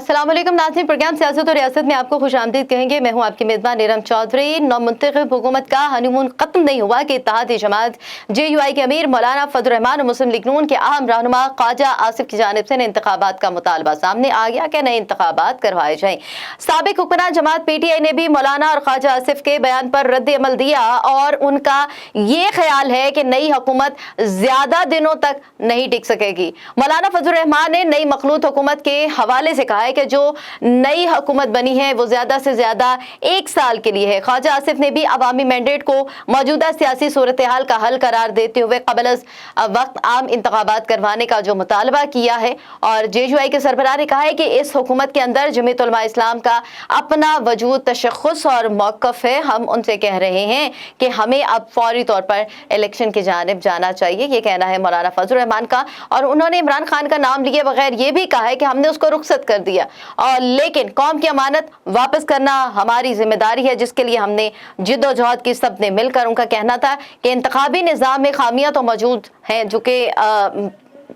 अस्सलाम वालेकुम नाज़रीन, प्रोग्राम सियासत और रियासत में आपको खुशामदीद कहेंगे। मैं हूं आपकी मेज़बान नीलम चौधरी। नौमुंतखब हुकूमत का हनीमून ख़त्म नहीं हुआ कि इत्तेहादी जमात JUI के अमीर मौलाना फजल रहमान और मुस्लिम लीग नून के अहम रहनुमा ख्वाजा आसिफ की जानिब से नए इंतखाबात का मुतालबा सामने आ गया कि नए इंतखाबात करवाए जाएँ। साबिक हुक्मरान जमात PTI ने भी मौलाना और ख्वाजा आसिफ के बयान पर रद्द अमल दिया और उनका ये ख्याल है कि नई हुकूमत ज़्यादा दिनों तक नहीं टिक सकेगी। मौलाना फजल रहमान ने नई मखलूत हुकूमत के हवाले से कहा है कि जो नई हुकूमत बनी है वो ज्यादा से ज्यादा 1 साल के लिए है। ख्वाजा आसिफ ने भी अवामी मैंडेट को मौजूदा सियासी सूरत हाल का हल करार देते हुए क़बल अज़ वक्त आम इंतखाबात करवाने का जो मुतालबा किया है और JUI के सरबराह ने कहा है कि इस हुकूमत के अंदर जमीयत उलमा इस्लाम का अपना वजूद तशख़्ख़ुस और मौक़िफ़ है। हम उनसे कह रहे हैं कि हमें अब फौरी तौर पर इलेक्शन की जानिब जाना चाहिए, ये कहना है मौलाना फजल रहमान का। और उन्होंने इमरान खान का नाम लिए बगैर ये भी कहा है कि हमने उसको रुखसत कर दिया और लेकिन कौम की अमानत वापस करना हमारी जिम्मेदारी है, जिसके लिए हमने जिद्दोजहद की। सबने मिलकर, उनका कहना था कि इंतखाबी निज़ाम में खामियां तो मौजूद हैं जो कि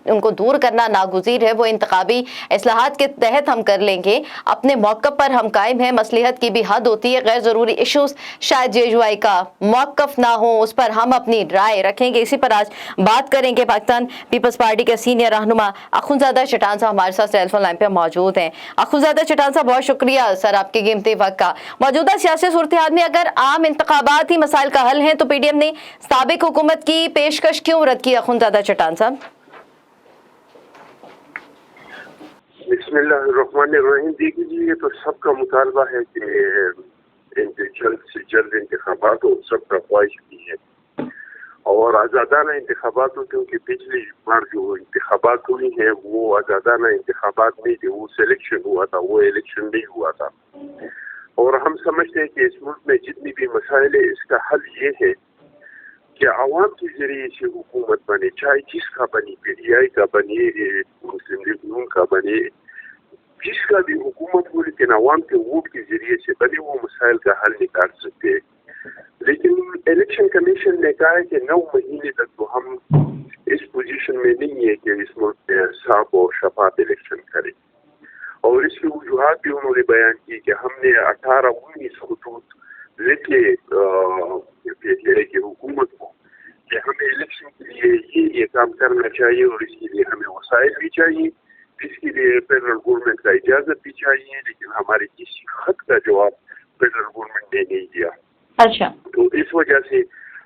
उनको दूर करना नागुज़ीर है। वो इंतखाबी इस्लाहात के तहत हम कर लेंगे, अपने मौक़िफ़ पर हम कायम हैं। मसलिहत की भी हद होती है, गैर ज़रूरी इशूज़ शायद JUI का मौक़िफ़ ना हो, उस पर हम अपनी राय रखेंगे। इसी पर आज बात करेंगे। पाकिस्तान पीपल्स पार्टी के सीनियर रहनुमा अख़ुंज़ादा चट्टान साहब हमारे साथ टेलीफोन लाइन पर मौजूद हैं। अख़ुंज़ादा चट्टान साहब, बहुत शुक्रिया सर आपके कीमती वक्त का। मौजूदा सियासी सूरत हाल में अगर आम इंतखाबात ही मसाइल का हल हैं तो PDM ने साबिक हुकूमत की पेशकश क्यों रद्द की? अख़ुंज़ादा चट्टान साहब। बिस्मिल्लाहिर्रहमानिर्रहीम। देखिए जी, ये तो सबका मुतालबा है कि जल्द से जल्द इंतखाबात हो, सबका ख्वाहिश भी है और आज़ादाना इंतखाबात हो, क्योंकि पिछली बार जो इंतखाबात हुई हैं वो आज़ादाना इंतखाबात नहीं थे, वो सिलेक्शन हुआ था, वो इलेक्शन नहीं हुआ था। और हम समझते हैं कि इस मुल्क में जितनी भी मसाइल है इसका हल ये है कि आवाम के जरिए से हुकूमत बने, चाहे जिसका बनी, PTI का बने, मुस्लिम लीग नून का बने, जिसका भी हुकूमत हो, लेकिन आवाम के वोट के जरिए से बने वो मसाइल का हल निकाल सकते हैं। लेकिन इलेक्शन कमीशन ने कहा है कि 9 महीने तक तो हम इस पोजीशन में नहीं है कि इस मुल्क में साफ और शफाफ इलेक्शन करें। और इसकी वजूहात भी उन्होंने बयान की कि हमने 18-19 खतूत लेके PTI की हुकूमत को कि हमें इलेक्शन के लिए ये काम करना चाहिए और इसके लिए हमें वसाइल भी चाहिए, इसके लिए फेडरल गवर्नमेंट का इजाजत भी चाहिए, लेकिन हमारे किसी खत का जवाब फेडरल गवर्नमेंट ने नहीं दिया। अच्छा, तो इस वजह से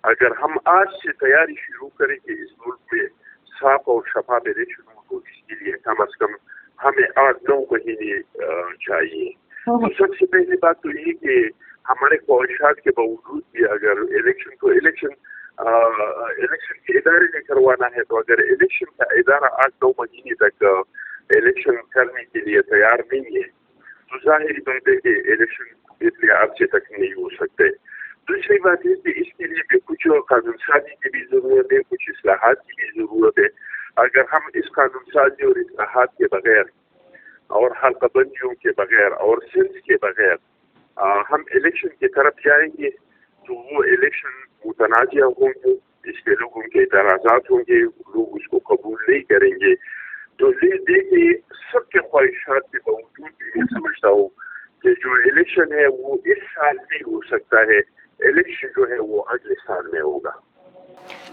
अगर हम आज से तैयारी शुरू करें कि इस मुल्क में साफ और शफाफ इलेक्शन हो, इसके लिए कम अज कम हमें 8-9 महीने चाहिए। तो सबसे पहली बात तो ये कि हमारे ख्वाहिशात के बावजूद भी अगर इलेक्शन के इदारे ने करवाना है, तो अगर इलेक्शन का इदारा 8-9 महीने तक इलेक्शन करने के लिए तैयार नहीं है तो जाहिर बात है कि इलेक्शन इतने अर्से तक नहीं हो सकते। दूसरी बात है कि इसके लिए भी कुछ कानून साजी की भी जरूरत है, कुछ इस्लाहात की भी जरूरत है। अगर हम इस कानून साजी और इस्लाहात के बगैर और हल्काबंदियों के बगैर और सेंस के बगैर हम इलेक्शन की तरफ जाएंगे तो वो इलेक्शन मुतनाज़िया होंगे, इसके लोगों के एतराज़ात होंगे, लोग उसको कबूल नहीं करेंगे। तो देखिए, सबके ख्वाहिशात के बावजूद भी मैं समझता हूँ कि जो इलेक्शन है वो इस साल नहीं हो सकता है, इलेक्शन जो है वो अगले साल में होगा।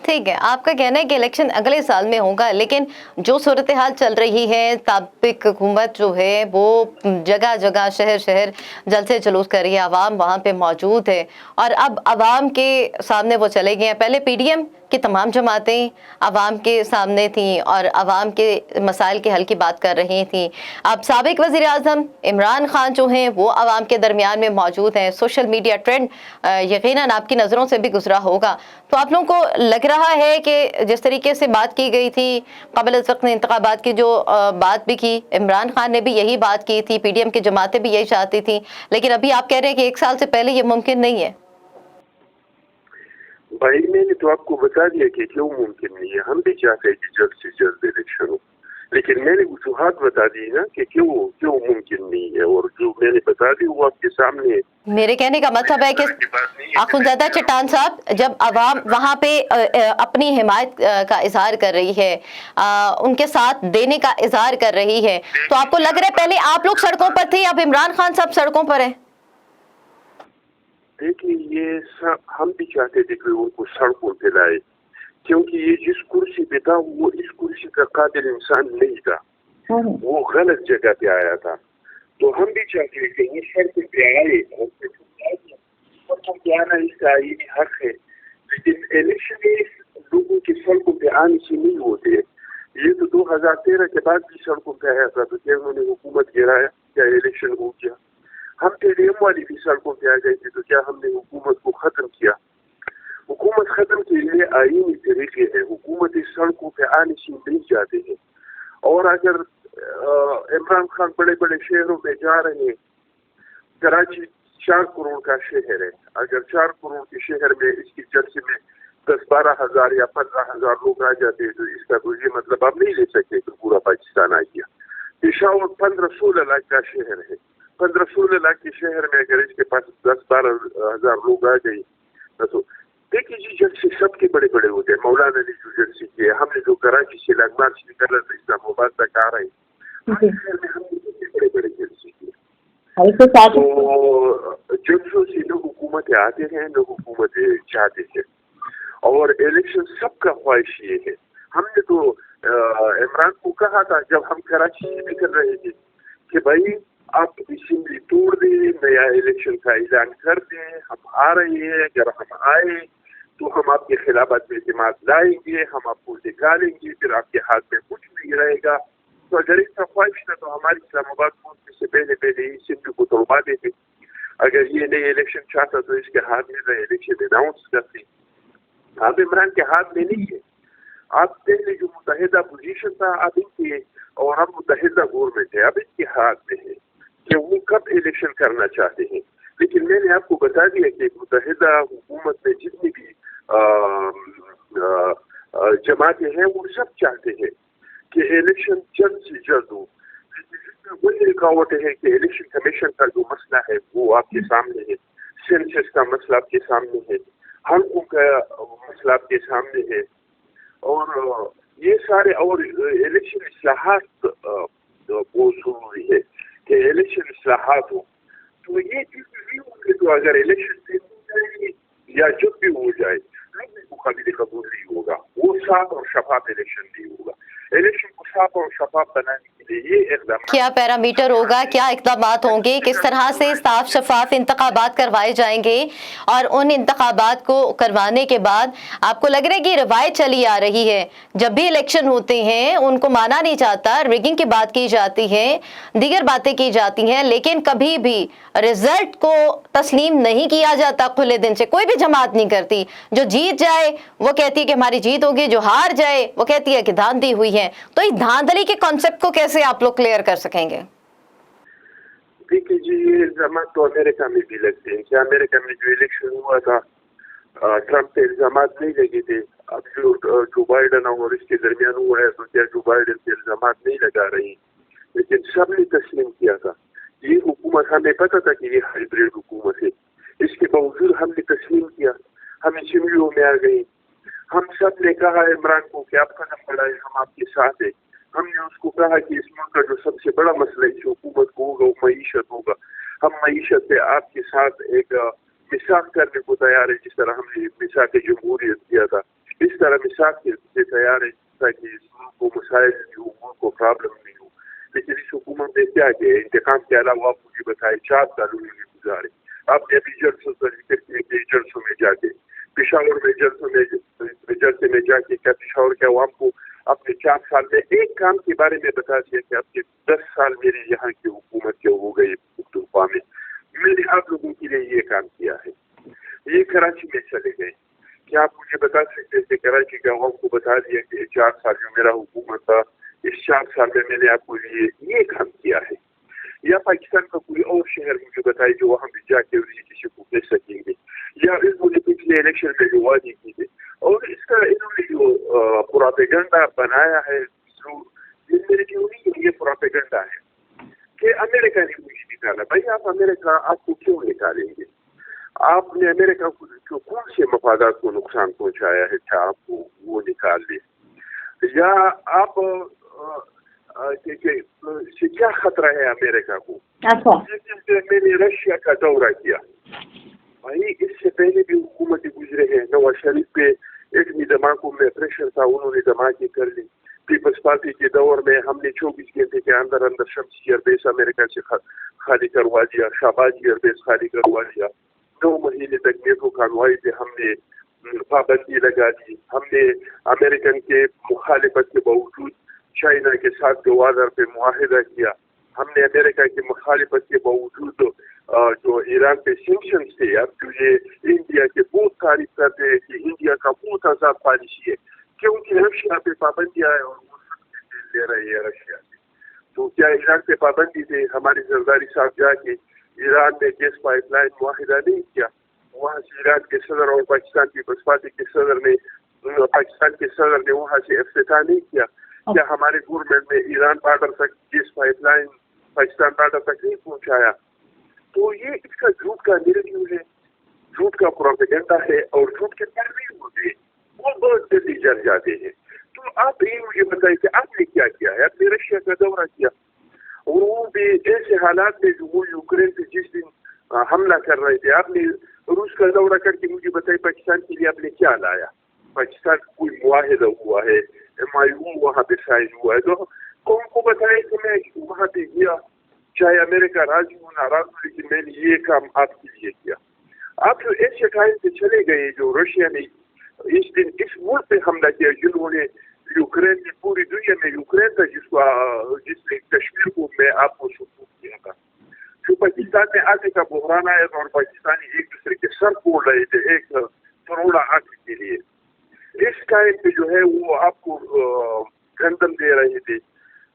ठीक है, आपका कहना है कि इलेक्शन अगले साल में होगा, लेकिन जो सूरत हाल चल रही है, साबिक हुकूमत जो है वो जगह जगह शहर शहर जलसे जुलूस कर रही है, आवाम वहाँ पे मौजूद है और अब आवाम के सामने वो चले गए हैं। पहले PDM की तमाम जमातें आवाम के सामने थीं और आवाम के मसाइल के हल की बात कर रही थीं। अब साबिक वज़ीर आज़म इमरान खान जो हैं वो आवाम के दरमियान में मौजूद हैं। सोशल मीडिया ट्रेंड यकीनन आपकी नज़रों से भी गुजरा होगा, तो आप लोगों को लग रहा है कि जिस तरीके से बात की गई थी क़बल वक्त इंतखाबात की, जो बात भी की, इमरान खान ने भी यही बात की थी, PDM की जमातें भी यही चाहती थी, लेकिन अभी आप कह रहे हैं कि 1 साल से पहले ये मुमकिन नहीं है। भाई, मैंने तो आपको बता दिया कि क्यों मुमकिन नहीं है। हम भी चाहते हैं कि जल्द से जल्द इलेक्शन हो, लेकिन मैंने वजूहात बता दी ना कि क्यों मुमकिन नहीं है, और जो मैंने बता दी वो आपके सामने। मेरे कहने का मतलब है कि बात नहीं आखुंज़ादा चट्टान साहब, जब अवाम वहाँ पे अपनी हिमायत का इजहार कर रही है, उनके साथ देने का इजहार कर रही है, तो आपको लग रहा है पहले आप लोग सड़कों पर थे, अब इमरान खान साहब सड़कों पर हैं? देखिए, ये सब हम भी चाहते थे कि उनको सड़कों पे लाए, क्योंकि ये जिस कुर्सी पे था वो इस कुर्सी का काबिल इंसान नहीं था, वो गलत जगह पे आया था। तो हम भी चाहते हैं कि ये सड़कों पे आए, और सड़कों पे आना इसका आईनी हक है, लेकिन इलेक्शन लोगों के सड़कों पे आने से नहीं होते। ये तो 2013 के बाद भी सड़कों पे आया था, तो क्या उन्होंने हुकूमत गिराया? क्या इलेक्शन हो गया? हम टीडीएम वाली भी सड़कों पे आ गए थे, तो क्या हमने हुकूमत को खत्म किया? हुकूमत खत्म के लिए आईनी तरीके हैं, हुकूमत इस सड़कों पे आने से नहीं जाते हैं। और अगर इमरान खान बड़े बड़े शहरों में जा रहे हैं, कराची 4 करोड़ का शहर है, अगर 4 करोड़ के शहर में इसकी जर्सी में 10-12 हज़ार या 15 हज़ार लोग आ जाते हैं, तो इसका तो ये मतलब आप नहीं ले सकते कि पूरा पाकिस्तान आ गया। पेशावर 15-16 लाख का शहर है, 15-16 लाख के शहर में अगर इसके पास 10-12 हज़ार लोग आ गए, तो देखिए जी, जर्सी सबके बड़े बड़े होते हैं। मौलाना ने जो जर्सी किए, हमने जो कराची से लगमार से निकल रहे इस्लामाबाद तक आ रहे हैं, शहर में हमने सबसे बड़े बड़े जर्सी किए। तो जर्सों से न हुकूमत आते हैं न हुकूमत चाहते हैं, और इलेक्शन सबका ख्वाहिश ये है। हमने तो इमरान को कहा था जब हम कराची से निकल रहे थे कि भाई आप असेंबली तोड़ दें, नया इलेक्शन का ऐलान कर दें, हम आ रहे हैं, अगर हम आए तो हम आपके खिलाफत में इत्तेमाद लाएंगे, हम आपको निकालेंगे, फिर आपके हाथ में कुछ नहीं रहेगा। तो अगर इसका ख्वाहिश था तो हमारी इस्लामाबाद पहुंचने से पहले पहले असेंबली को तोड़वा देते। अगर ये नए इलेक्शन चाहता तो इसके हाथ में नए इलेक्शन अनाउंस करते। अब इमरान के हाथ में नहीं है। आप पहले जो मुतहिदा पोजीशन था, अब इनके और हम मुतहिदा गवर्नमेंट है, अब इनके हाथ में है कि वो कब इलेक्शन करना चाहते हैं। लेकिन मैंने आपको बता दिया कि मुतहिदा हुकूमत में जितनी भी जमातें हैं वो सब चाहते हैं कि इलेक्शन जल्द से जल्द हो। वही रुकावटें हैं कि इलेक्शन कमीशन का जो मसला है वो आपके सामने है, सेंसस का मसला आपके सामने है, हल्कों का मसला आपके सामने है, और ये सारे, और इलेक्शन इस्लाहात बहुत जरूरी है कि इलेक्शन इस्लाहात हो। तो ये चीज नहीं होंगे तो अगर इलेक्शन हो जाए या जब भी हो जाए, लोगों को काबिल कबूल नहीं होगा, वो साफ और शफाफ इलेक्शन नहीं होगा। इलेक्शन को साफ और शफाफ बनाने के लिए ये इक़दाम, क्या पैरामीटर होगा, क्या इक़दामात होंगे, किस तरह से साफ शफाफ इंतखाबात करवाए जाएंगे, और उन इंतखाबात को करवाने के बाद आपको लग रहा है कि रवायत चली आ रही है, जब भी इलेक्शन होते हैं उनको माना नहीं जाता, रिगिंग की बात की जाती है, दीगर बातें की जाती हैं, लेकिन कभी भी रिजल्ट को तस्लीम नहीं किया जाता खुले दिन से। कोई भी जमात नहीं करती, जो जीत जाए वो कहती है कि हमारी जीत होगी, जो हार जाए वो कहती है कि धांधली हुई है। तो इस धांधली के कॉन्सेप्ट को कैसे आप लोग क्लियर कर सकेंगे? देखिए जी, ये इल्जाम तो अमेरिका में भी लगते हैं। क्या अमेरिका में जो इलेक्शन हुआ था, ट्रम्प पे इल्जाम नहीं लगे थे? अब जो बाइडन और इसके दरमियान हुआ है, तो क्या जो बाइडन पे इल्जाम नहीं लगा रही? लेकिन सब ने तस्लीम किया था। ये हुकूमत, हमें पता था कि ये हाइब्रिड हुकूमत है, इसके बावजूद हमने तस्लीम किया, हम असेंबलियों में आ गए। हम सब ने कहा इमरान को कि आप कदम बढ़ाए, हम आपके साथ हैं। हमने उसको कहा कि इस मुल्क का जो सबसे बड़ा मसला इस हुकूमत को होगा वो मईशत होगा। हम मईशत पे आपके साथ एक मिसाक करने को तैयार है, जिस तरह हमने मिसाक जमहूरियत किया था, इस तरह मिसाक के तैयार है ताकि इस मुल्क को मसाइल नहीं हो, मुल्क को प्रॉब्लम नहीं हो। लेकिन इस हुकूमत ने क्या किया? इंतकाम के अलावा आप मुझे बताए 4 साल उन्होंने गुजारे। आपने अभी जलसों का जिक्र किया कि जलसों में जाके, पेशावर में जलसे में जाके क्या पेशावर के अवाम को अपने 4 साल में एक काम के बारे में बता दिया कि आपके 10 साल मेरे यहाँ की हुकूमत के हो गए पुख्तूनख्वा में, मैंने आप लोगों के लिए ये काम किया है। ये कराची में चले गए। क्या आप मुझे बता सकते थे? कराची के अवाम को बता दिया कि 4 साल जो मेरा हुकूमत था, इस 4 साल में मैंने आपको लिए ये काम किया है। या पाकिस्तान का कोई और शहर मुझे बताए जो वहाँ भी जाके किसी को कह सकेंगे, या इन्होंने पिछले इलेक्शन में जो वादे की थे, और इसका इन्होंने जो प्रोपेगेंडा बनाया है, ये मेरे क्यों नहीं, ये प्रोपेगेंडा है कि अमेरिका ने मुझे निकाला। भाई आप अमेरिका आपको क्यों निकालेंगे? آپ نے امریکہ کو کون سے مفادات کو نقصان پہنچایا ہے کہ آپ کو وہ نکال لیں، یا آپ سے کیا خطرہ ہے امریکہ کو؟ میں نے رشیا کا دورہ کیا بھائی، اس سے پہلے بھی حکومتیں گزرے ہیں، نواز شریف پہ ایٹمی دھماکوں میں پریشر تھا، انہوں نے دھماکے کر لی. پیپلز پارٹی کے دور میں ہم نے 24 گھنٹے کے اندر اندر شمسی ایئر بیس امریکہ سے خالی کروا دیا، شہبازی ایئر بیس خالی کروا دیا. 9 مہینے تک نیٹو کانوائی پہ ہم نے پابندی لگا دی. ہم نے امریکن کے مخالفت کے باوجود چائنا کے ساتھ گوادر پہ معاہدہ کیا. ہم نے امریکہ کی مخالفت کے باوجود جو ایران پہ سینکشنز تھے، اب جو یہ انڈیا کے بہت تعریف کرتے ہیں کہ انڈیا کا بہت آزاد پالیسی ہے، کیونکہ رشیا پہ پابندیاں ہے اور وہ سب سے لے رہی ہے رشیا سے. تو کیا ایران پہ پابندی تھی؟ ہمارے زرداری صاحب جا کے ایران میں گیس پائپ لائن معاہدہ نہیں کیا. وہاں سے ایران کے صدر اور پاکستان کی پیپلز پارٹی کے صدر نے وہاں سے افتتاح نہیں کیا. کیا ہمارے گورنمنٹ میں ایران بارڈر تک gas pipeline Pakistan border تک نہیں پہنچایا؟ تو یہ اس کا جھوٹ کا نیریٹیو ہے، جھوٹ کا پروپیگنڈا ہے، اور جھوٹ کے ترمیم ہوتے ہیں وہ بہت جلدی جل جاتے ہیں. تو آپ یہ مجھے بتائیے کہ آپ نے کیا کیا ہے؟ آپ نے رشیا کا دورہ کیا، اور وہ بھی ایسے حالات میں جو وہ یوکرین پہ جس دن حملہ کر رہے تھے. آپ نے روس کا دورہ کر کے مجھے بتائیے پاکستان کے لیے آپ نے کیا لایا؟ پاکستان کوئی معاہدہ ہوا ہے، MIO وہاں پہ سائن ہوا ہے، تو قوم کو بتائے کہ میں وہاں پہ گیا، چاہے امریکہ راضی ہو ناراض ہو، لیکن میں نے یہ کام آپ کے لیے کیا. آپ جو ایسے ٹائم پہ چلے گئے جو رشیا نے اس دن اس ملک پہ حملہ کیا، جنہوں نے یوکرین میں پوری دنیا میں یوکرین تھا جس نے کشمیر کو میں آپ کو سپورٹ کیا تھا، جو پاکستان میں آگے کا بحران آیا تھا اور پاکستانی ایک دوسرے کے سر پھوڑ رہے تھے ایک کروڑا آگے کے لیے. اس ٹائم پہ جو ہے وہ آپ کو گندم دے رہے تھے.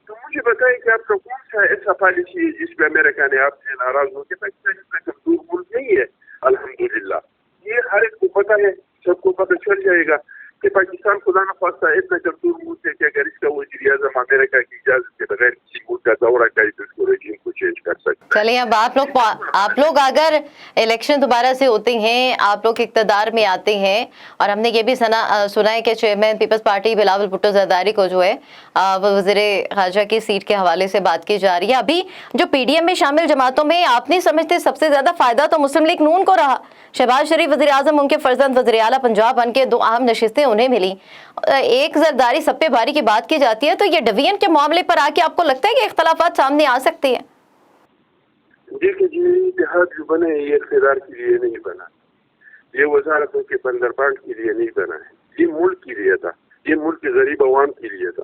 تو مجھے بتائیں کہ آپ کا کون سا ایسا پالیسی ہے جس پہ امریکہ نے آپ سے ناراض ہو کے؟ پاکستان اتنا کمزور ملک نہیں ہے الحمدللہ. یہ ہر ایک کو پتہ ہے، سب کو پتہ چل جائے گا کہ پاکستان خدا نخواستہ اتنا کمزور ملک ہے کہ اگر اس کا وزیر اعظم امریکہ کی اجازت کے بغیر کسی ملک کا دورہ کرے تو اس کو رجیم کو چینج کر سکتا ہے. چلیے، اب آپ لوگ اگر الیکشن دوبارہ سے ہوتے ہیں، آپ لوگ اقتدار میں آتے ہیں، اور ہم نے یہ بھی سنا ہے کہ chairman peoples party Bilawal Bhutto Zardari کو جو ہے وہ وزیر خارجہ کی سیٹ کے حوالے سے بات کی جا رہی ہے. ابھی جو PDM میں شامل جماعتوں میں آپ نہیں سمجھتے سب سے زیادہ فائدہ تو مسلم لیگ نون کو رہا؟ شہباز شریف وزیر اعظم، ان کے فرزند وزیر اعلیٰ پنجاب بن کے 2 اہم نشستیں انہیں ملی. ایک زرداری سب پہ بھاری کی بات کی جاتی ہے، تو یہ ڈویژن کے معاملے پر آ کے آپ کو لگتا ہے کہ اختلافات سامنے آ سکتے ہیں؟ دیکھیں جی، اتحاد جو بنا ہے یہ اقتدار کے لیے نہیں بنا، یہ وزارتوں کے بندربانٹ کے لیے نہیں بنا ہے، یہ ملک کے لیے تھا، یہ ملک کے غریب عوام کے لیے تھا.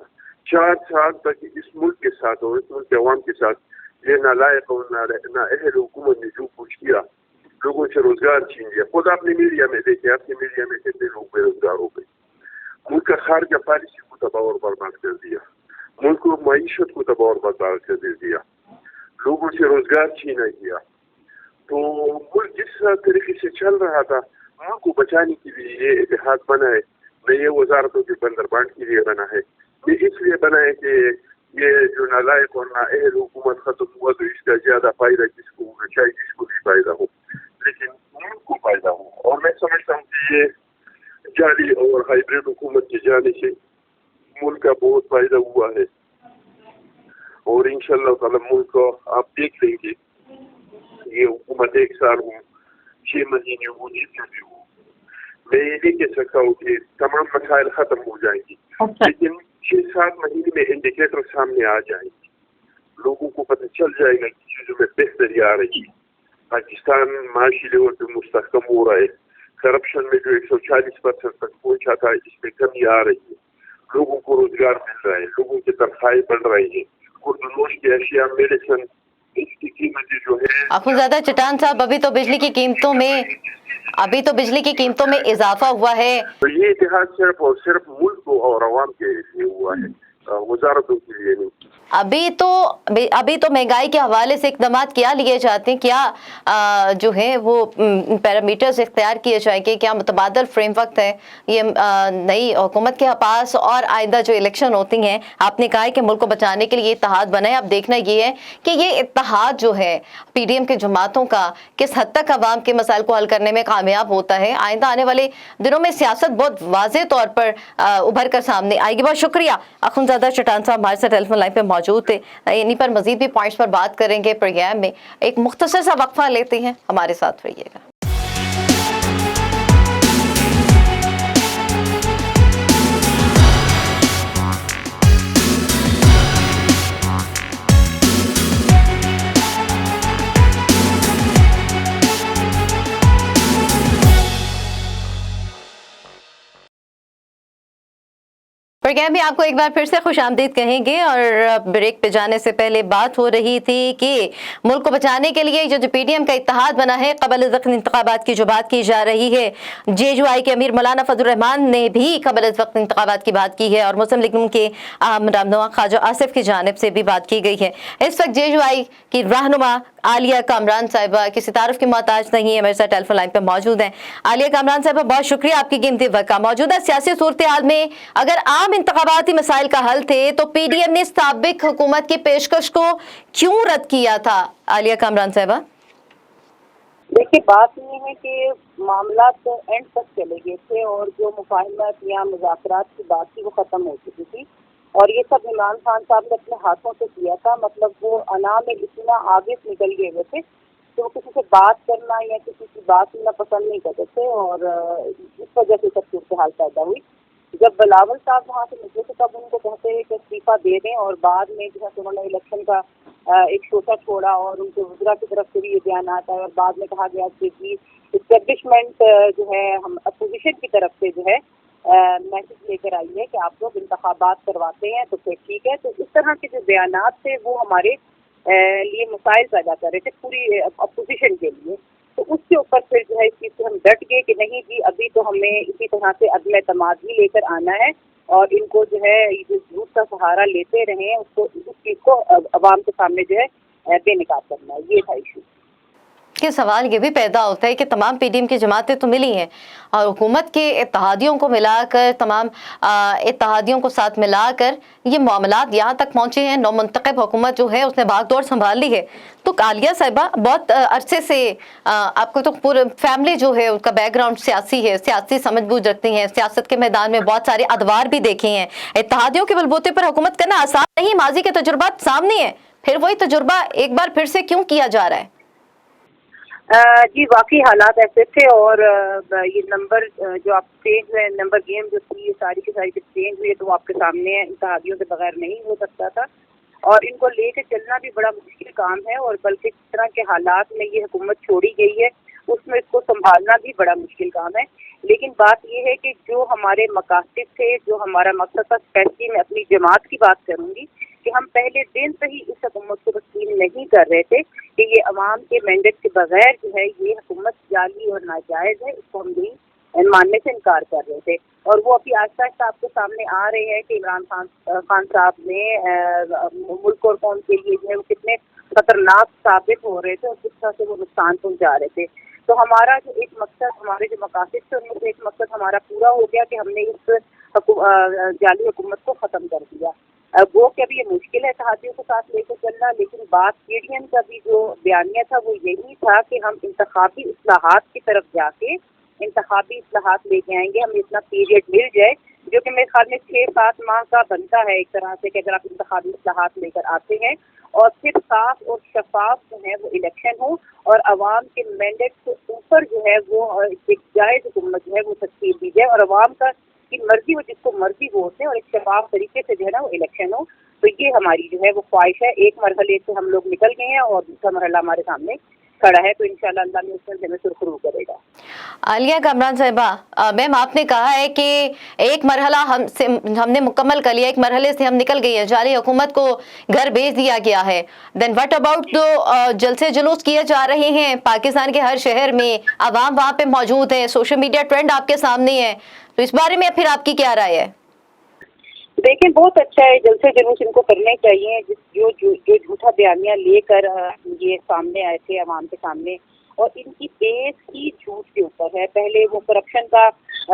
4 سال تک اس ملک کے ساتھ اور اس ملک کے عوام کے ساتھ یہ نالائق اور نااہل حکومت نے جو کچھ کیا، لوگوں سے روزگار چھین لیا. خود آپ نے میڈیا میں دیکھے، آپ کے میڈیا میں کتنے لوگ بے روزگار ہو گئے. ملک کا خارجہ پالیسی کو تباہ اور برباد کر دیا، ملک کو معیشت کو تباہ اور برباد کر دیا، لوگوں سے روزگار چھینا کیا. تو ملک جس طریقے سے چل رہا تھا، ملک کو بچانے کے لیے یہ اتحاد بنا ہے، نہ یہ وزارتوں کے بندربانٹ کے لیے بنا ہے. یہ اس لیے بنا ہے کہ یہ جو نالائق اور نااہل حکومت ختم ہوا تو اس کا زیادہ فائدہ کس کو ہونا چاہیے؟ جس کو بھی فائدہ ہو، لیکن ملک کو فائدہ ہو. اور میں سمجھتا ہوں کہ یہ جعلی اور ہائیبریڈ حکومت کے جانے سے ملک کا بہت فائدہ ہوا ہے، اور انشاءاللہ تعالی ملک کو آپ دیکھ لیں گے. یہ حکومت 1 سال ہو، 6 مہینے ہو، جتنے بھی ہو، میں یہ نہیں کہہ سکتا ہوں کہ تمام مسائل ختم ہو جائیں گی، لیکن 6-7 مہینے میں انڈیکیٹر سامنے آ جائیں گے. لوگوں کو پتہ چل جائے گا کہ چیزوں میں بہتری آ رہی ہے. پاکستان معاشی لیول پہ مستحکم ہو رہا ہے. کرپشن میں جو 140% تک پہنچا تھا، اس میں کمی آ رہی ہے. لوگوں کو روزگار مل رہا ہے، لوگوں کی تنخواہیں بڑھ رہی ہیں. خوردنوش کی اشیاء، میڈیسن، اس کی قیمتیں جو ہے. اخوندزادہ چٹان صاحب، ابھی تو بجلی کی قیمتوں میں اضافہ ہوا ہے. تو یہ اتحاد صرف اور صرف ملک کو اور عوام کے لیے ہوا ہے، وزارتوں کے لیے نہیں. अभी तो महंगाई के हवाले से इकदाम क्या लिए जाते हैं, क्या जो है वो पैरामीटर्स इख्तियार किए जाएंगे, क्या मुतबादल फ्रेमवर्क है ये नई हुकूमत के पास, और आइंदा जो इलेक्शन होती हैं, आपने कहा है कि मुल्क को बचाने के लिए इत्तेहाद बना है। अब देखना ये है कि ये इत्तेहाद जो है पीडीएम के जमातों का किस हद तक अवाम के मसाइल को हल करने में कामयाब होता है। आइंदा आने वाले दिनों में सियासत बहुत वाज़ेह तौर पर उभर कर सामने आएगी। बहुत शुक्रिया अखुनज़ादा चट्टान साहब हमारे साथ टेलीफोन लाइन पे मौजूद थे। इन्हीं पर मजीद भी पॉइंट्स पर बात करेंगे प्रोग्राम में। एक मुख्तसर सा वक्फा लेते हैं, हमारे साथ रहिएगा। प्रोग्राम में आपको एक बार फिर से खुश आमदीद कहेंगे। और ब्रेक पे जाने से पहले बात हो रही थी कि मुल्क को बचाने के लिए जो पीडीएम का इत्तेहाद बना है, क़ब्ल वक्त इंतखाबात की जो बात की जा रही है, जेयूआई के अमीर मौलाना फजल रहमान ने भी क़ब्ल वक्त इंतखाबात की बात की है और मुस्लिम लीग नून के अहम रहनुमा ख्वाजा आसिफ की जानिब से भी बात की गई है। इस वक्त जेयूआई की रहनुमा आलिया कामरान साहिबा किसी तारुफ की मोहताज नहीं है, मेरे साथ टेलीफोन लाइन पे मौजूद हैं। आलिया कामरान साहिबा, बहुत शुक्रिया आपकी कीमती वक्त का। मौजूदा सियासी सूरत हाल में अगर आम इंतखाबाती मसाइल का हल थे तो पीडीएम ने साबिक हुकूमत की पेशकश को क्यों रद्द किया था? आलिया कामरान साहिबा, देखिए, बात ये है कि मामला तो एंड तक चले गए थे और जो मुफाहमत या मुज़ाकरात की बात थी वो ख़त्म हो चुकी थी और ये सब इमरान खान साहब ने अपने हाथों से किया था। मतलब वो अना में इतना आगे निकल गए हुए थे तो वो किसी से बात करना या किसी की बात सुनना पसंद नहीं करते थे और इस वजह से सब सूरत हाल पैदा हुई। जब बिलावल साहब वहाँ से निकले थे तब उनको कहते हैं कि इस्तीफा दे दें और बाद में जो है उन्होंने इलेक्शन का एक शोषा छोड़ा और उनके वज़रा की तरफ से भी ये बयान आता है और बाद में कहा गया कि इस्टेब्लिशमेंट जो है हम अपोजिशन की तरफ से जो है मैसेज लेकर आई है कि आप लोग इंतखाबात करवाते हैं तो फिर ठीक है। तो इस तरह के जो बयानात थे वो हमारे लिए मसाइल पैदा कर रहे थे पूरी अपोजिशन के लिए। तो उसके ऊपर फिर जो है इस चीज़ से हम डट गए कि नहीं जी, अभी तो हमें इसी तरह से अदम एतमाद ही लेकर आना है और इनको जो है जो झूठ का सहारा लेते रहे उसको उस चीज़ को अवाम के सामने जो है बेनकाब करना है। ये था इशू। कि सवाल ये भी पैदा होता है कि तमाम पीडीएम की जमातें तो मिली हैं और हुकूमत के इत्तेहादियों को मिलाकर, तमाम इत्तेहादियों को साथ मिलाकर ये मामलात यहाँ तक पहुँचे हैं। नौमुंतखब हुकूमत जो है उसने बागडोर संभाल ली है। तो आलिया साहिबा, बहुत अरसे से आपको तो पूरे फैमिली जो है उसका बैकग्राउंड सियासी है, सियासी समझ बूझ रखती हैं, सियासत के मैदान में बहुत सारे अदवार भी देखे हैं। इत्तेहादियों के बलबूते पर हुकूमत करना आसान नहीं, माजी के तजुर्बात सामने है, फिर वही तजुर्बा एक बार फिर से क्यों किया जा रहा है? जी, वाकई हालात ऐसे थे और ये नंबर जो आप चेंज हुए, नंबर गेम जो थी, ये सारी की सारी चेंज हुई है तो वो आपके सामने है। इत्तेहादियों के बगैर नहीं हो सकता था और इनको लेके चलना भी बड़ा मुश्किल काम है और बल्कि इस तरह के हालात में ये हुकूमत छोड़ी गई है उसमें इसको संभालना भी बड़ा मुश्किल काम है। लेकिन बात ये है कि जो हमारे मकासद थे, जो हमारा मकसद था, स्पेशली मैं अपनी जमात की बात करूँगी कि हम पहले दिन से ही इस हुकूमत को तस्लीम नहीं कर रहे थे कि ये अवाम के मैंडेट के बगैर जो है ये हुकूमत जाली और नाजायज़ है, इसको हम भी मानने से इनकार कर रहे थे। और वो अभी आहिस्ता आहिस्ता आपके सामने आ रहे हैं कि इमरान खान साहब ने मुल्क और कौम के लिए जो है वो कितने खतरनाक साबित हो रहे थे और किस तरह से वो नुकसान पहुँचा रहे थे। तो हमारा जो एक मकसद, हमारे जो मकासद थे उनमें से एक मकसद हमारा पूरा हो गया कि हमने इस जाली हुकूमत को ख़त्म कर दिया। वो क्या भी ये मुश्किल है इत्तेहादियों के साथ लेकर चलना, लेकिन बात पीडीएम का भी जो बयानिया था वो यही था कि हम इंतखाबी इस्लाहात की तरफ जाके इंतखाबी इस्लाहात लेके आएंगे, हमें इतना पीरियड मिल जाए जो कि मेरे ख्याल में 6-7 माह का बनता है एक तरह से कि अगर आप इंतखाबी इस्लाहात लेकर आते हैं और फिर साफ और शफाफ जो है वो इलेक्शन हो और अवाम के मैंडेट से ऊपर जो है वो एक जायज़ हुकूमत जो है वो तश्कील दी जाए और अवाम का की मर्जी हो, जिसको मर्जी वोट दें और एक शफाफ तरीके से जो है ना वो इलेक्शन हो। तो ये हमारी जो है वो ख्वाहिश है। एक मरहले से हम लोग निकल गए हैं और दूसरा मरहला हमारे सामने खड़ा है, तो इंशाल्लाह अल्लाह ने उसमें हमें सुरखरू करेगा। आलिया कामरान साहिबा, मैम आपने कहा है कि एक मरहला हमने मुकम्मल कर लिया, एक मरहले से हम निकल गए हैं, जाली हुकूमत को घर भेज दिया गया है। देन व्हाट अबाउट जो जलसे जुलूस किए जा रहे हैं पाकिस्तान के हर शहर में, अवाम वहाँ पे मौजूद है, सोशल मीडिया ट्रेंड आपके सामने है, तो इस बारे में फिर आपकी क्या राय है? देखें बहुत अच्छा है, जलसे जुलूस इनको करने चाहिए। जो झूठा बयानियाँ लेकर ये सामने आए थे आवाम के सामने, और इनकी बेस ही झूठ के ऊपर है। पहले वो करप्शन का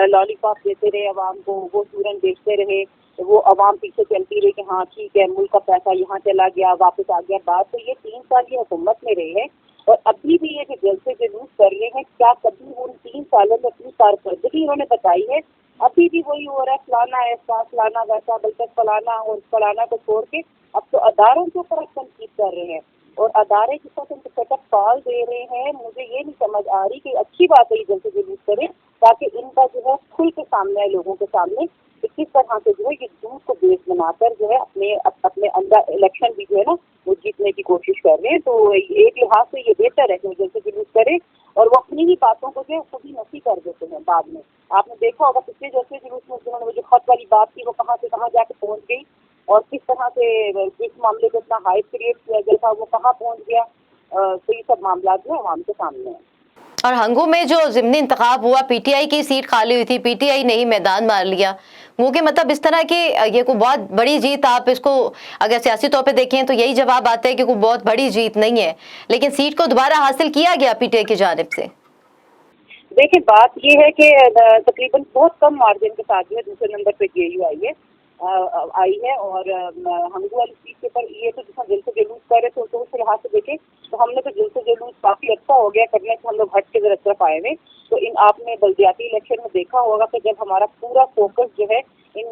लॉलीपॉप देते रहे आवाम को, वो सूरन बेचते रहे, वो आवाम पीछे चलती रही कि हाँ ठीक है मुल्क का पैसा यहाँ चला गया वापस आ गया। बात तो ये 3 साल की हुकूमत में रहे हैं और अभी भी ये जो जलसे जुलूस कर रहे हैं, क्या कभी उन 3 सालों में अपनी कारकर्दगी उन्होंने बताई है? अभी भी वही हो रहा है, फलाना ऐसा फलाना वैसा, बल्कि फलाना और फलाना को छोड़ के अब तो अदारों के ऊपर तनकीद कर रहे हैं और अदारे जिस तरह से सेटअप कॉल दे रहे हैं। मुझे ये नहीं समझ आ रही कि अच्छी बात है ये जल्दी जुलूस करें ताकि इनका जो है खुल के सामने आए लोगों के सामने कि किस तरह से जो है ये झूठ को बेस बनाकर जो है अपने अंदर इलेक्शन भी जो है ना वो जीतने की कोशिश कर रहे हैं। तो एक लिहाज से ये बेहतर है कि वो जल्दी जुलूस करें और वो अपनी ही बातों को जो है खुद ही नफी कर देते हैं बाद में। आपने देखा होगा पिछले जैसे जुलूस में जिन्होंने वो जो खत वाली बात थी वो कहाँ से कहाँ जाके पहुँच गई और किस तरह से इस मामले को इतना हाइप क्रिएट किया गया था, वो कहाँ पहुँच गया। तो ये सब मामला जो है आवाम के सामने है। और हंगू में जो ज़िमनी इंतखाब हुआ, पीटीआई की सीट खाली हुई थी, पीटीआई ने ही मैदान मार लिया, वो कि मतलब इस तरह की ये कोई बहुत बड़ी जीत, आप इसको अगर सियासी तौर पे देखें तो यही जवाब आता है कि कोई बहुत बड़ी जीत नहीं है, लेकिन सीट को दोबारा हासिल किया गया पीटीआई की जानिब से। देखिए बात ये है कि तकरीबन बहुत कम मार्जिन के साथ जो है दूसरे नंबर पे जेयू आई है और हंगू वाली सीट के ऊपर ये तो जिसमें दिल से जुलूस कर रहे थे तो उस लिहाज से देखें तो हमने तो दिल से जुलूस काफ़ी अच्छा हो गया करने से, हम लोग हट के जरा तरफ आए हुए। तो इन आपने बल्दियाती इलेक्शन में देखा होगा कि जब हमारा पूरा फोकस जो है इन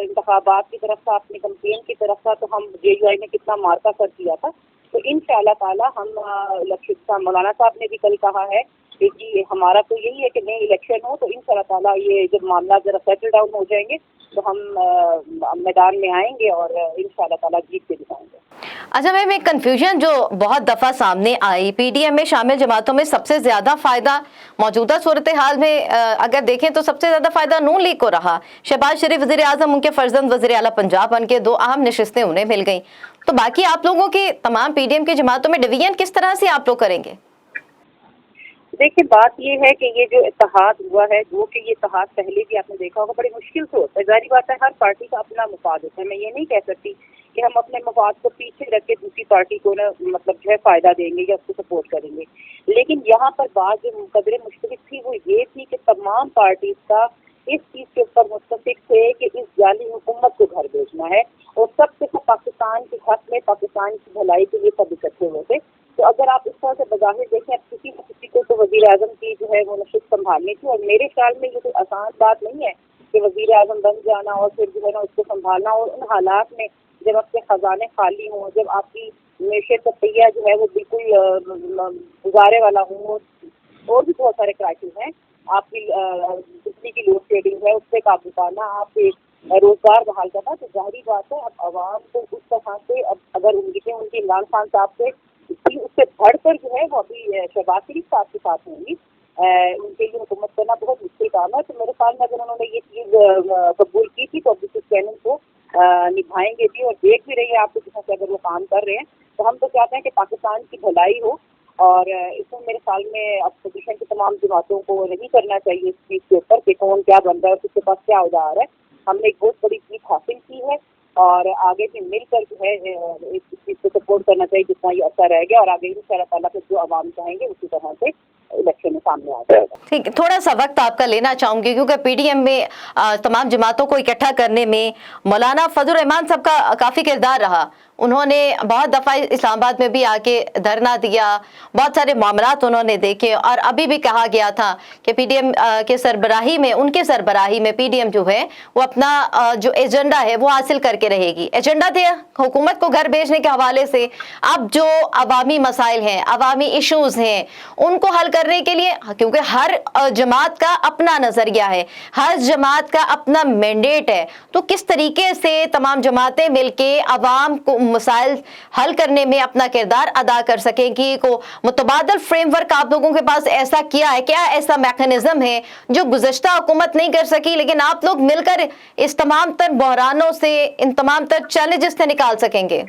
इंतखाबात की तरफ था, अपने कैंपेन की तरफ था, तो हम जेयूआई ने कितना मार्का कर दिया था। तो इंशाअल्लाह ताला हम मौलाना साहब ने भी कल कहा है कि हमारा तो यही है कि नए इलेक्शन हो, तो इंशाअल्लाह ताला ये जब मामला जरा सेटल डाउन हो जाएंगे तो हम मैदान में आएंगे और इंशाअल्लाह ताला जीत के दिखाएंगे। अच्छा मैम, एक कन्फ्यूजन जो बहुत दफ़ा सामने आई, पीडीएम में शामिल जमातों में सबसे ज़्यादा फ़ायदा मौजूदा सूरत हाल में अगर देखें तो सबसे ज़्यादा फ़ायदा नून लीग को रहा। शहबाज शरीफ वज़ीर आज़म, उनके फर्जंद वज़ीर आला पंजाब बन के 2 अहम नशिस्तें उन्हें मिल गई। तो बाकी आप लोगों के तमाम पीडीएम की जमातों में डिवीजन किस तरह से आप लोग करेंगे? देखिए बात ये है कि ये जो इत्तेहाद हुआ है, जो कि ये इत्तेहाद पहले भी आपने देखा होगा बड़ी मुश्किल से होता है। जारी बात है हर पार्टी का अपना मफाद होता है। मैं ये नहीं कह सकती कि हम अपने मफाद को पीछे रख के दूसरी पार्टी को ना मतलब जो है फ़ायदा देंगे या उसको सपोर्ट करेंगे, लेकिन यहाँ पर बात जो कदर मुश्तरक थी वो ये थी कि तमाम पार्टीज का इस चीज़ के ऊपर मुत्तफिक थे कि इस जाली हुकूमत को घर भेजना है और सबसे पाकिस्तान के हक में, पाकिस्तान की भलाई के लिए सब इकट्ठे हुए थे। तो अगर आप इस तरह से बज़ाहिर देखें, अब किसी न किसी को तो वज़ीर आज़म की जो है वो नशिस्त संभालनी थी और मेरे ख्याल में ये कोई आसान बात नहीं है कि वज़ीर आज़म बन जाना और फिर जो है ना उसको संभालना। और उन हालात में जब आपके ख़जाने खाली हों, जब आपकी मेशत का पहिया जो है वो बिल्कुल गुजारे वाला हो, और भी बहुत सारे क्राइसिस हैं, आपकी बिजली की लोड शेडिंग है उस पर काबू पाना, आपके रोजगार बहाल करना, तो जाहिर बात है अब आवाम को उस तरह से अब अगर उनकी इमरान खान साहब से उससे बढ़कर जो है वो अभी शहबाज शरीफ साहब के साथ होंगी, उनके लिए हुकूमत करना बहुत मुश्किल काम है। तो मेरे ख्याल में अगर उन्होंने ये चीज़ कबूल की थी तो अब इस चैनल को निभाएंगे भी और देख भी रही है आपको जिस तरह से अगर वो काम कर रहे हैं। तो हम तो चाहते हैं कि पाकिस्तान की भलाई हो और इसमें मेरे ख्याल में अपोजिशन की तमाम जमातों को नहीं करना चाहिए इस चीज़ के ऊपर कि कौन क्या बन रहा है और किसके पास क्या औजार है। हमने एक बहुत बड़ी जीत हासिल की है और आगे भी मिलकर जो है इस चीज़ को सपोर्ट करना चाहिए जितना ये अच्छा रह गया और आगे इंशाअल्लाह ताला फिर जो आवाम चाहेंगे उसी तरह से इलेक्शन में सामने आ जाएगा। ठीक, थोड़ा सा वक्त आपका लेना चाहूंगी क्योंकि पीडीएम में तमाम जमातों को इकट्ठा करने में मौलाना फजल रहमान साहब का काफ़ी किरदार रहा। उन्होंने बहुत दफ़ा इस्लामाबाद में भी आके धरना दिया, बहुत सारे मामलात उन्होंने देखे और अभी भी कहा गया था कि पीडीएम के सरबराही में, उनके सरबराही में पीडीएम जो है वो अपना जो एजेंडा है वो हासिल करके रहेगी। एजेंडा थे हुकूमत को घर भेजने के हवाले से। अब जो अवामी मसाइल हैं, अवामी इशूज़ हैं, उनको हल करने के लिए, क्योंकि हर जमात का अपना नज़रिया है, हर जमात का अपना मैंडेट है, तो किस तरीके से तमाम जमातें मिलके अवाम को मसाइल हल करने में अपना किरदार अदा कर सकेंगी। को मुतबादल फ्रेमवर्क आप लोगों के पास ऐसा किया है, क्या ऐसा मैकेनिज्म है जो गुज़श्ता हुकूमत नहीं कर सकी लेकिन आप लोग मिलकर इस तमाम तर बहरानों से, इन तमाम तर चैलेंजेस से निकाल सकेंगे?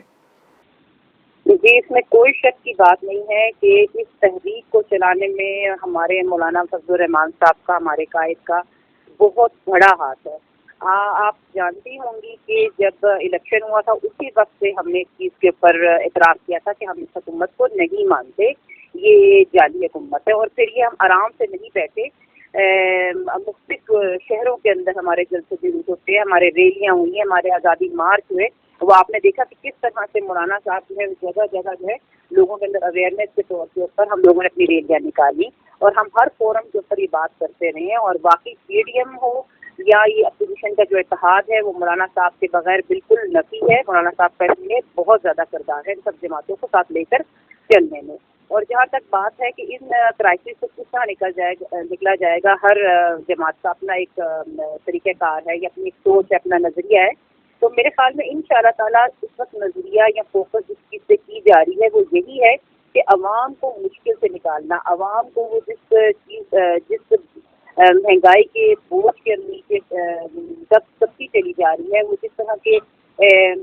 जी, इसमें कोई शक की बात नहीं है कि इस तहरीक को चलाने में हमारे मौलाना फजल रहमान साहब का, हमारे कायद का बहुत बड़ा हाथ है। آپ جانتی ہوں گی کہ جب الیکشن ہوا تھا اسی وقت سے ہم نے اس چیز کے اوپر اعتراض کیا تھا کہ ہم اس حکومت کو نہیں مانتے، یہ جعلی حکومت ہے. اور پھر یہ ہم آرام سے نہیں بیٹھے، مختلف شہروں کے اندر ہمارے جلسے جلوس ہوتے ہیں، ہمارے ریلیاں ہوئی ہیں، ہمارے آزادی مارچ ہوئے. وہ آپ نے دیکھا کہ کس طرح سے مولانا صاحب جو ہے جگہ جگہ جو ہے لوگوں کے اندر اویئرنیس کے طور کے اوپر ہم لوگوں نے اپنی ریلیاں نکالی اور ہم ہر فورم کے اوپر یہ بات کرتے رہے ہیں. اور باقی پی ڈی ایم ہو یا یہ اپوزیشن کا جو اتحاد ہے وہ مولانا صاحب کے بغیر بالکل نفی ہے. مولانا صاحب کا اس میں بہت زیادہ کردار ہے ان سب جماعتوں کو ساتھ لے کر چلنے میں. اور جہاں تک بات ہے کہ ان کرائسس سے کس طرح نکلا جائے گا، ہر جماعت کا اپنا ایک طریقہ کار ہے یا اپنی ایک سوچ ہے، اپنا نظریہ ہے. تو میرے خیال میں ان شاء اللہ تعالیٰ اس وقت نظریہ یا فوکس جس چیز سے کی جا رہی ہے وہ یہی ہے کہ عوام کو مشکل سے نکالنا، عوام کو وہ جس مہنگائی کے بوجھ کے نیچے سبتی چلی جا رہی ہے، وہ جس طرح کے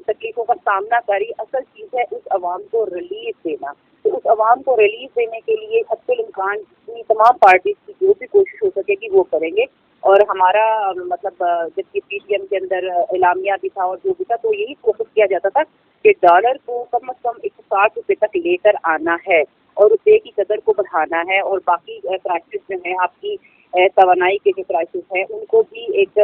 تکلیفوں کا سامنا کری، اصل چیز ہے اس عوام کو ریلیف دینا. تو اس عوام کو ریلیف دینے کے لیے حتی الامکان تمام پارٹیز کی جو بھی کوشش ہو سکے گی وہ کریں گے. اور ہمارا مطلب جب کہ پی ٹی ایم کے اندر اعلامیہ بھی تھا اور جو بھی تھا تو یہی کوشش کیا جاتا تھا کہ ڈالر کو کم از کم 160 روپے تک لے کر آنا ہے اور روپے کی قدر کو بڑھانا ہے. اور باقی کرائسس جو ہیں آپ کی توانائی کے جو کرائسس ہیں ان کو بھی ایک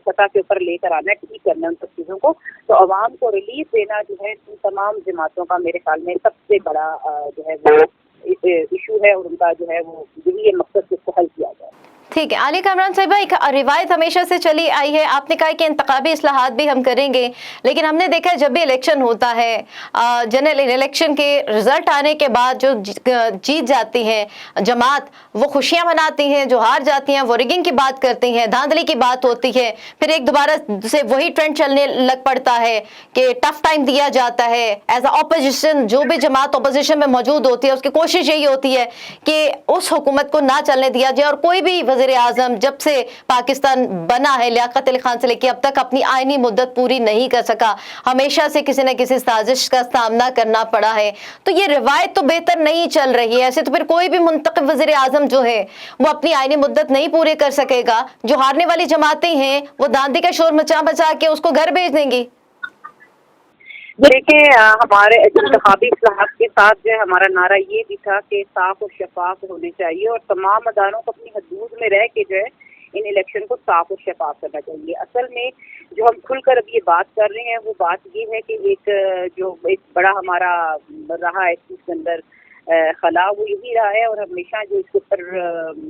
سطح کے اوپر لے کر آنا ہے، ٹھیک کرنا ہے ان سب چیزوں کو. تو عوام کو ریلیف دینا جو ہے ان تمام جماعتوں کا میرے خیال میں سب سے بڑا جو ہے وہ ایشو ہے اور ان کا جو ہے وہ یہی مقصد اس کو حل کیا جائے. ٹھیک ہے علی کامران صاحبہ، ایک روایت ہمیشہ سے چلی آئی ہے، آپ نے کہا کہ انتخابی اصلاحات بھی ہم کریں گے، لیکن ہم نے دیکھا ہے جب بھی الیکشن ہوتا ہے، جنرل الیکشن کے رزلٹ آنے کے بعد جو جیت جاتی ہیں جماعت وہ خوشیاں مناتی ہیں، جو ہار جاتی ہیں وہ ریگنگ کی بات کرتی ہیں، دھاندلی کی بات ہوتی ہے، پھر ایک دوبارہ سے وہی ٹرینڈ چلنے لگ پڑتا ہے کہ ٹف ٹائم دیا جاتا ہے. ایز اے اپوزیشن جو بھی جماعت اپوزیشن میں موجود ہوتی ہے اس کی کوشش یہی ہوتی ہے کہ اس حکومت کو نہ چلنے دیا جائے. اور کوئی بھی وزیر اعظم جب سے پاکستان بنا ہے لیاقت علی خان سے لے کے اب تک اپنی آئینی مدت پوری نہیں کر سکا، ہمیشہ سے کسی نہ کسی سازش کا سامنا کرنا پڑا ہے. تو یہ روایت تو بہتر نہیں چل رہی ہے. ایسے تو پھر کوئی بھی منتخب وزیر اعظم جو ہے وہ اپنی آئینی مدت نہیں پوری کر سکے گا. جو ہارنے والی جماعتیں ہیں وہ داندی کا شور مچا مچا کے اس کو گھر بھیج دیں گی. دیکھیں ہمارے انتخابی اصلاحات کے ساتھ جو ہے ہمارا نعرہ یہ بھی تھا کہ صاف اور شفاف ہونے چاہیے اور تمام اداروں کو اپنی حدود میں رہ کے جو ہے ان الیکشن کو صاف اور شفاف کرنا چاہیے. اصل میں جو ہم کھل کر اب یہ بات کر رہے ہیں وہ بات یہ ہے کہ ایک بڑا ہمارا رہا ہے اس چیز کے اندر خلا، وہ یہی رہا ہے اور ہمیشہ جو اس کے اوپر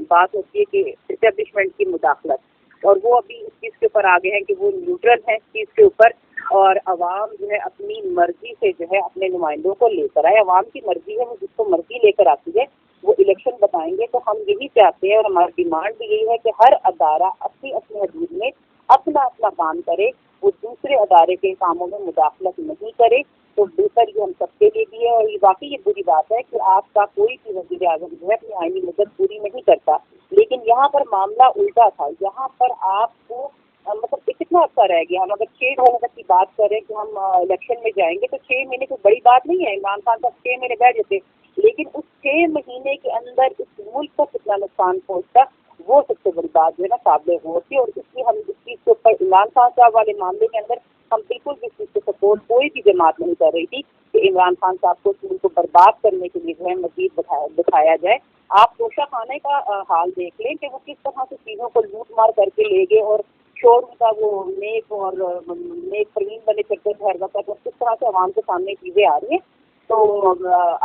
بات ہوتی ہے کہ اسٹیبلشمنٹ کی مداخلت، اور وہ ابھی اس چیز کے اوپر آگے ہیں کہ وہ نیوٹرل ہیں اس چیز کے اوپر اور عوام جو ہے اپنی مرضی سے جو ہے اپنے نمائندوں کو لے کر آئے. عوام کی مرضی ہے، وہ جس کو مرضی لے کر آتی ہے وہ الیکشن بتائیں گے. تو ہم یہی چاہتے ہیں اور ہماری ڈیمانڈ بھی یہی ہے کہ ہر ادارہ اپنی اپنی حدود میں اپنا اپنا کام کرے، وہ دوسرے ادارے کے کاموں میں مداخلت نہیں کرے. تو بہتر یہ ہم سب کے لیے بھی ہے. اور یہ واقعی یہ بری بات ہے کہ آپ کا کوئی بھی وزیر اعظم جو ہے اپنی آئینی مدت پوری نہیں کرتا، لیکن یہاں پر معاملہ الٹا تھا. یہاں پر آپ کو مطلب کتنا اچھا رہ گیا. ہم اگر 6 مہینے تک کی بات کریں کہ ہم الیکشن میں جائیں گے تو 6 مہینے کوئی بڑی بات نہیں ہے. عمران خان صاحب 6 مہینے بیٹھ جاتے، لیکن اس 6 مہینے کے اندر اس ملک کو کتنا نقصان پہنچتا وہ سب سے بڑی بات جو ہے نا قابل غور تھی. اور اس لیے ہم اس چیز کے اوپر عمران خان صاحب والے معاملے کے اندر ہم بالکل بھی اس چیز کو سپورٹ کوئی بھی جماعت نہیں کر رہی تھی کہ عمران خان صاحب کو چیز کو برباد کرنے کے لیے جو ہے مزید دکھایا جائے. آپ توشہ خانے کا حال دیکھ لیں کہ وہ کس طرح سے چیزوں کو لوٹ مار کر کے لے گئے اور شور کا وہ نیک اور نیک فرین بنے چکے تھے ہر وقت، اور کس طرح سے عوام کے سامنے چیزیں آ رہی ہیں. تو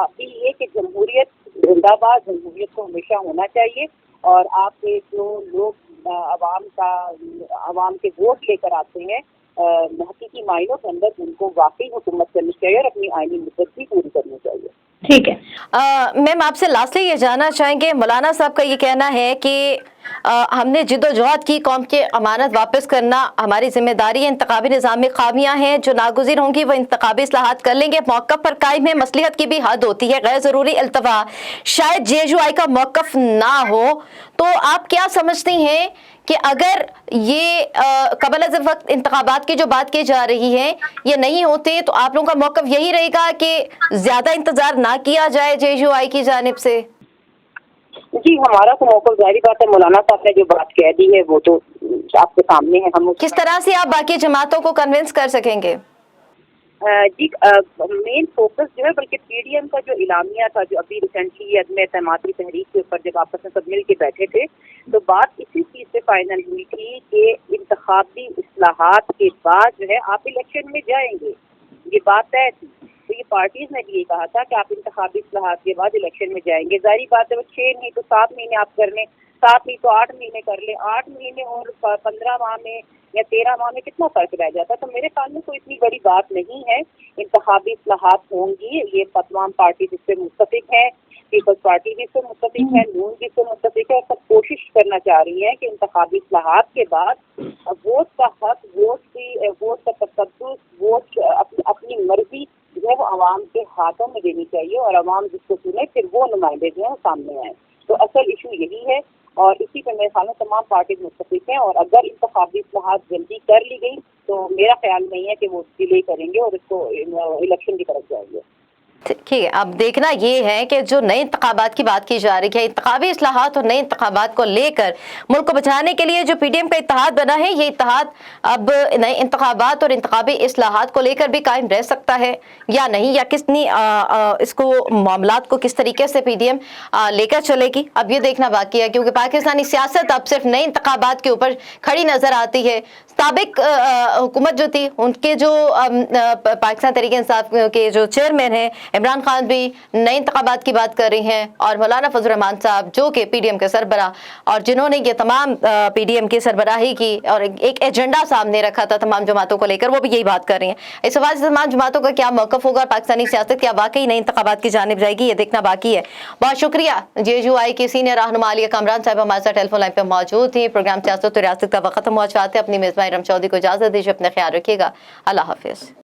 ابھی یہ کہ جمہوریت زندہ باد، جمہوریت کو ہمیشہ ہونا چاہیے. اور آپ کے جو لوگ عوام کے ووٹ لے کر آتے ہیں حقیقی معنوں کے اندر ان کو واقعی حکومت کرنی چاہیے اور اپنی آئینی مدت بھی پوری کرنی چاہیے. ٹھیک ہے میم، آپ سے لاسٹلی یہ جاننا چاہیں گے، مولانا صاحب کا یہ کہنا ہے کہ ہم نے جد و جہد کی، قوم کی امانت واپس کرنا ہماری ذمہ داری ہے، انتخابی نظام میں خامیاں ہیں جو ناگزیر ہوں گی وہ انتخابی اصلاحات کر لیں گے، موقف پر قائم ہے، مصلحت کی بھی حد ہوتی ہے، غیر ضروری التوا شاید جے یو آئی کا موقف نہ ہو. تو آپ کیا سمجھتی ہیں کہ اگر یہ قبل از وقت انتخابات کی جو بات کی جا رہی ہے یہ نہیں ہوتے تو آپ لوگوں کا موقف یہی رہے گا کہ زیادہ انتظار نہ کیا جائے جے یو آئی کی جانب سے؟ جی ہمارا تو موقف ظاہری بات ہے، مولانا صاحب نے جو بات کہہ دی ہے وہ تو آپ کے سامنے ہے. ہم किस तरह से आप बाकी जमातों को कन्विंस कर सकेंगे? جی مین فوکس جو ہے بلکہ پی ڈی ایم کا جو اعلامیہ تھا جو ابھی ریسنٹلی عدم اعتماد کی تحریک کے اوپر جب آپس میں سب مل کے بیٹھے تھے تو بات اسی چیز سے فائنل ہوئی تھی کہ انتخابی اصلاحات کے بعد جو ہے آپ الیکشن میں جائیں گے. یہ بات طے تھی. تو یہ پارٹیز نے بھی یہ کہا تھا کہ آپ انتخابی اصلاحات کے بعد الیکشن میں جائیں گے. ظاہری بات ہے وہ 6 نہیں تو 7 مہینے آپ کر لیں, 7 نہیں تو 8 مہینے کر لیں. 8 مہینے اور 15 ماہ میں یا 13 ماہ میں کتنا فرق رہ جاتا ہے. تو میرے خیال میں کوئی اتنی بڑی بات نہیں ہے. انتخابی اصلاحات ہوں گی, یہ تمام پارٹی اس سے متفق ہیں, پیپلز پارٹی بھی اس سے متفق ہے, نون بھی اس سے متفق ہے, اور سب کوشش کرنا چاہ رہی ہیں کہ انتخابی اصلاحات کے بعد ووٹ کا حق, ووٹ کا تصدق, ووٹ اپنی مرضی جو ہے وہ عوام کے ہاتھوں میں دینی چاہیے, اور عوام جس کو چنے پھر وہ نمائندے جو ہیں وہ سامنے آئیں. تو اصل ایشو یہی ہے, اور اسی پہ میرے خیال میں تمام پارٹیز متفق ہیں. اور اگر انتخابی اصلاحات جلدی کر لی گئی تو میرا خیال نہیں ہے کہ وہ ڈیلے کریں گے اور اس کو الیکشن کی طرف جائیں گے. ٹھیک ہے, اب دیکھنا یہ ہے کہ جو نئے انتخابات کی بات کی جا رہی ہے, انتخابی اصلاحات اور نئے انتخابات کو لے کر ملک کو بچانے کے لیے جو پی ڈی ایم کا اتحاد بنا ہے, یہ اتحاد اب نئے انتخابات اور انتخابی اصلاحات کو لے کر بھی قائم رہ سکتا ہے یا نہیں, یا کتنی اس کو معاملات کو کس طریقے سے پی ڈی ایم لے کر چلے گی, اب یہ دیکھنا باقی ہے. کیونکہ پاکستانی سیاست اب صرف نئے انتخابات کے اوپر کھڑی نظر آتی ہے. سابق حکومت جو تھی, ان کے جو پاکستان تحریک انصاف کے جو چیئرمین ہیں عمران خان بھی نئے انتخابات کی بات کر رہی ہیں, اور مولانا فضل الرحمان صاحب جو کہ پی ڈی ایم کے سربراہ, اور جنہوں نے یہ تمام پی ڈی ایم کی سربراہی کی اور ایک ایجنڈا سامنے رکھا تھا تمام جماعتوں کو لے کر, وہ بھی یہی بات کر رہی ہیں. اس حوالے سے تمام جماعتوں کا کیا موقف ہوگا, پاکستانی سیاست کیا واقعی نئے انتخابات کی جانب جائے گی, یہ دیکھنا باقی ہے. بہت شکریہ. JUI کی سینئر رہنما علیہ کامران صاحب ہمارے ساتھ ٹیلی فون لائن پہ موجود تھیں. پروگرام سیاست و ریاست کا وقت ختم ہوا, چاہتے ہیں اپنی میزبان ارم چودھری کو اجازت دیجیے. اپنا خیال رکھیے گا. اللہ حافظ.